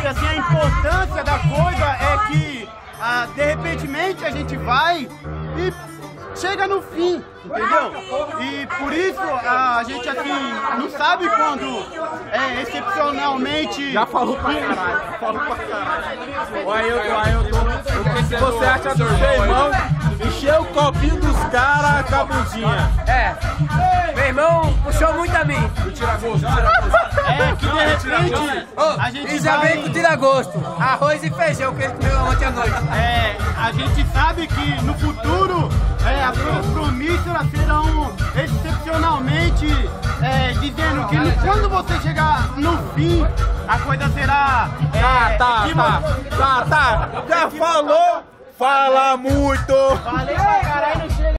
sabe, assim, a importância da coisa é que, de repentemente, a gente vai e chega no fim, entendeu? E por isso a gente aqui não sabe quando excepcionalmente... Já falou pra caralho, falou pra caralho. O Ailton, o que você acha do seu irmão encher o copinho dos caras com a bundinha? Meu irmão puxou muito a mim. Tira gosto. É que de repente a gente já vem com tira-gosto. Arroz e feijão que ele comeu ontem à noite. A gente sabe que no futuro as promíssoras serão excepcionalmente dizendo que quando você chegar no fim, a coisa será... Tá. Já falou, fala muito. Valeu pra caralho no chat.